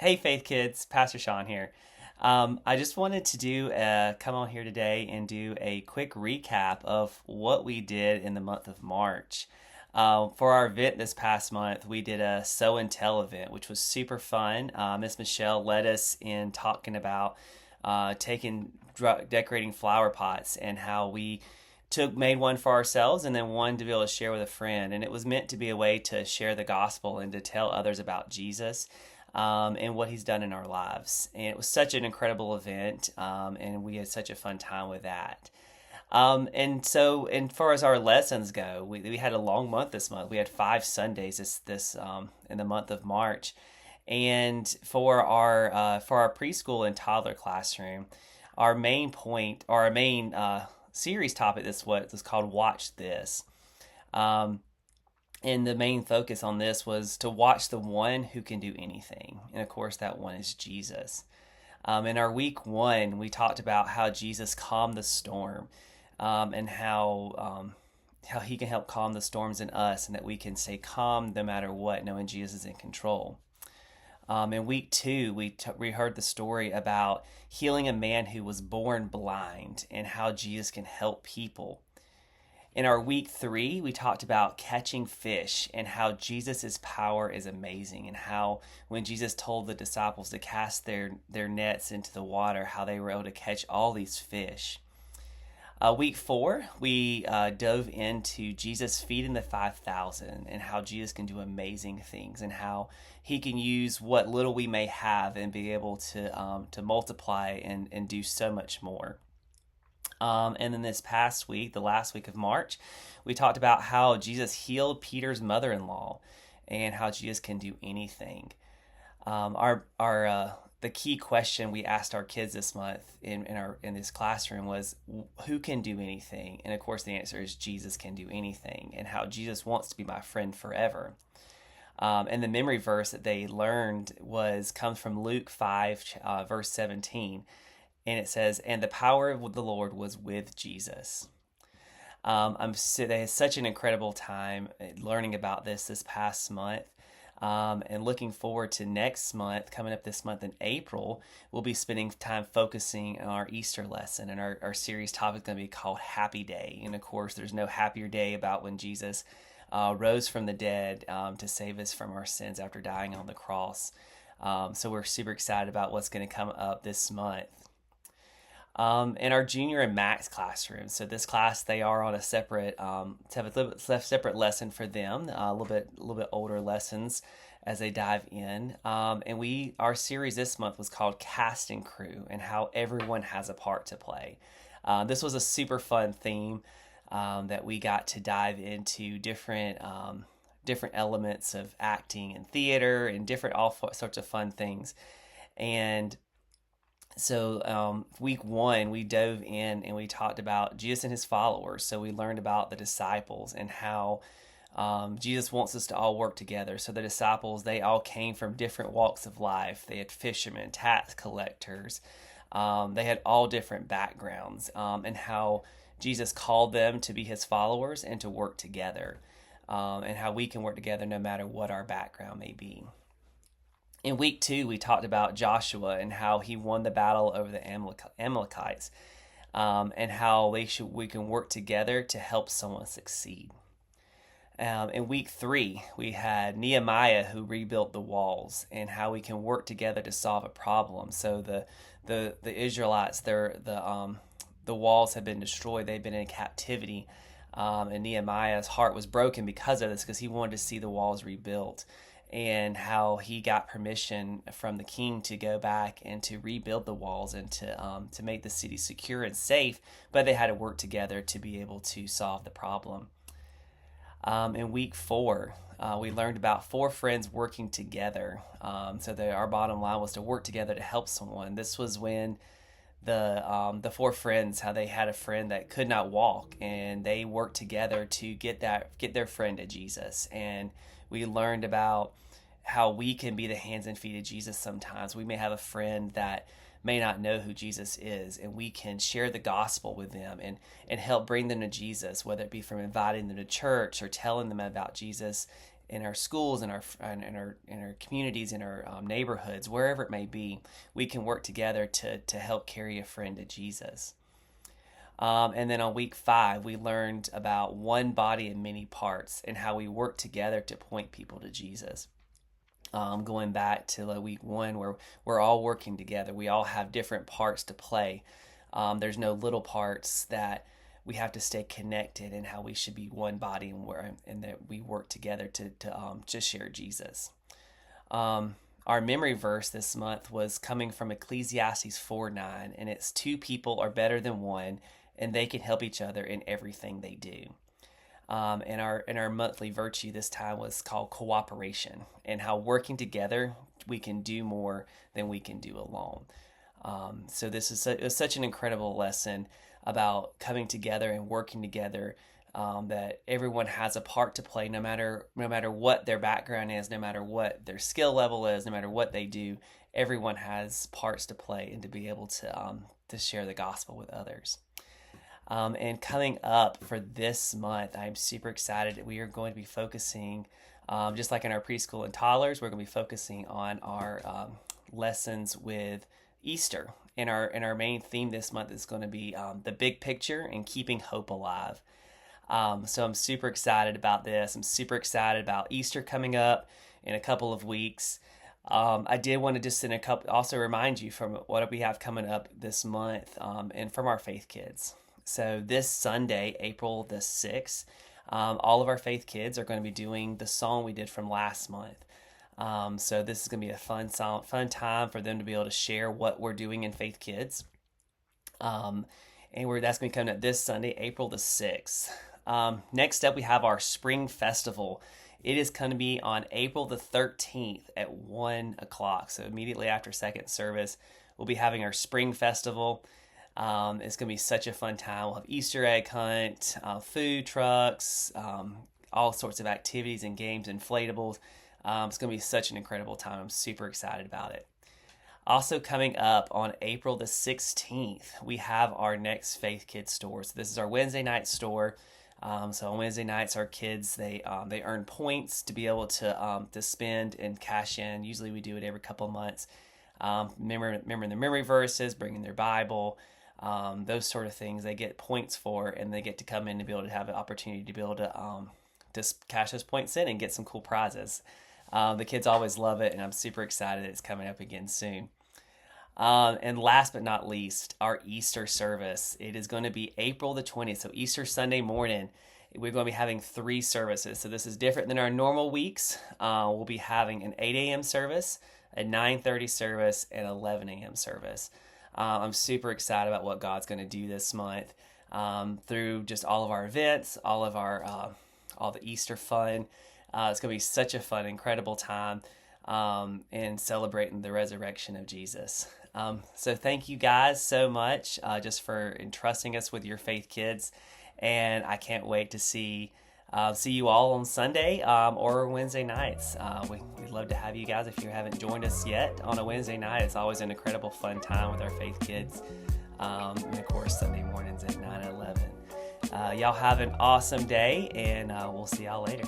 Hey, Faith Kids, Pastor Sean here. I just wanted to come on here today and do a quick recap of what we did in the month of March. For our event this past month, we did a Show and Tell event, which was super fun. Miss Michelle led us in talking about decorating flower pots and how we made one for ourselves and then one to be able to share with a friend. And it was meant to be a way to share the gospel and to tell others about Jesus and what he's done in our lives. And it was such an incredible event, and we had such a fun time with that. And far as our lessons go, we had a long month this month. We had 5 Sundays in the month of March, and for our preschool and toddler classroom, our main point or our main series topic this was called "Watch This." Um, and the main focus on this was to watch the one who can do anything. And of course, that one is Jesus. In our week one, we talked about how Jesus calmed the storm and how he can help calm the storms in us and that we can stay calm no matter what, knowing Jesus is in control. In week two, we heard the story about healing a man who was born blind and how Jesus can help people. In our week three, we talked about catching fish and how Jesus' power is amazing, and how when Jesus told the disciples to cast their nets into the water, how they were able to catch all these fish. Week four, we dove into Jesus feeding the 5,000 and how Jesus can do amazing things and how he can use what little we may have and be able to multiply and do so much more. And then this past week, the last week of March, we talked about how Jesus healed Peter's mother-in-law and how Jesus can do anything. Our The key question we asked our kids this month in this classroom was, who can do anything? And of course, the answer is Jesus can do anything, and how Jesus wants to be my friend forever. And the memory verse that they learned comes from Luke 5, verse 17, and it says, "And the power of the Lord was with Jesus." They had such an incredible time learning about this past month. And looking forward to next month, coming up this month in April, we'll be spending time focusing on our Easter lesson. And our series topic is going to be called Happy Day. And of course, there's no happier day about when Jesus rose from the dead to save us from our sins after dying on the cross. So we're super excited about what's going to come up this month. In our junior and max classroom. So this class, they are on a separate lesson for them, a little bit older lessons as they dive in. And our series this month was called Cast and Crew, and how everyone has a part to play. This was a super fun theme that we got to dive into different elements of acting and theater and different all sorts of fun things. And so, week one, we dove in and we talked about Jesus and his followers. So, we learned about the disciples and how Jesus wants us to all work together. So, the disciples, they all came from different walks of life. They had fishermen, tax collectors, they had all different backgrounds, and how Jesus called them to be his followers and to work together, and how we can work together no matter what our background may be. In week two, we talked about Joshua and how he won the battle over the Amalekites, and how we can work together to help someone succeed. In week three, we had Nehemiah who rebuilt the walls and how we can work together to solve a problem. So the Israelites, the walls have been destroyed; they've been in captivity, and Nehemiah's heart was broken because of this, because he wanted to see the walls rebuilt, and how he got permission from the king to go back and to rebuild the walls and to make the city secure and safe, but they had to work together to be able to solve the problem. In week four, we learned about four friends working together. Our bottom line was to work together to help someone. This was when the four friends, how they had a friend that could not walk, and they worked together to get their friend to Jesus. And we learned about how we can be the hands and feet of Jesus sometimes. We may have a friend that may not know who Jesus is, and we can share the gospel with them and help bring them to Jesus, whether it be from inviting them to church or telling them about Jesus in our schools, in our communities, in our neighborhoods, wherever it may be, we can work together to help carry a friend to Jesus. And then on week 5, we learned about one body in many parts and how we work together to point people to Jesus. Going back to week 1, where we're all working together, we all have different parts to play. There's no little parts, that we have to stay connected, and how we should be one body, and that we work together to share Jesus. Our memory verse this month was coming from Ecclesiastes 4:9, and it's 2 people are better than one, and they can help each other in everything they do. And our monthly virtue this time was called cooperation, and how working together we can do more than we can do alone. So this is it was such an incredible lesson about coming together and working together. That everyone has a part to play, no matter what their background is, no matter what their skill level is, no matter what they do. Everyone has parts to play, and to be able to share the gospel with others. And coming up for this month, I'm super excited that we are going to be focusing, just like in our preschool and toddlers, we're going to be focusing on our lessons with Easter. And our main theme this month is going to be the big picture and keeping hope alive. So I'm super excited about this. I'm super excited about Easter coming up in a couple of weeks. I did want to just also remind you from what we have coming up this month, and from our Faith Kids. So this Sunday, April the 6th, all of our Faith Kids are going to be doing the song we did from last month. So this is going to be a fun time for them to be able to share what we're doing in Faith Kids. And that's going to be coming up this Sunday, April the 6th. Next up, we have our Spring Festival. It is going to be on April the 13th at 1 o'clock. So immediately after second service, we'll be having our Spring Festival. It's going to be such a fun time. We'll have Easter egg hunt, food trucks, all sorts of activities and games, inflatables. It's going to be such an incredible time. I'm super excited about it. Also coming up on April the 16th, we have our next Faith Kids store. So this is our Wednesday night store. So on Wednesday nights, our kids, they earn points to be able to spend and cash in. Usually we do it every couple of months. Remembering their memory verses, bringing their Bible, those sort of things they get points for, and they get to come in to be able to have an opportunity to be able to cash those points in and get some cool prizes. The kids always love it, and I'm super excited that it's coming up again soon. And last but not least, our Easter service. It is going to be April the 20th, so Easter Sunday morning. We're going to be having 3 services. So this is different than our normal weeks. We'll be having an 8 a.m. service, a 9:30 service, and 11 a.m. service. I'm super excited about what God's going to do this month through just all of our events, all the Easter fun. It's going to be such a fun, incredible time in celebrating the resurrection of Jesus. So thank you guys so much just for entrusting us with your Faith Kids. And I can't wait to see you all on Sunday or Wednesday nights. We'd love to have you guys if you haven't joined us yet on a Wednesday night. It's always an incredible fun time with our Faith Kids. And of course, Sunday mornings at 9 and 11. Y'all have an awesome day, and we'll see y'all later.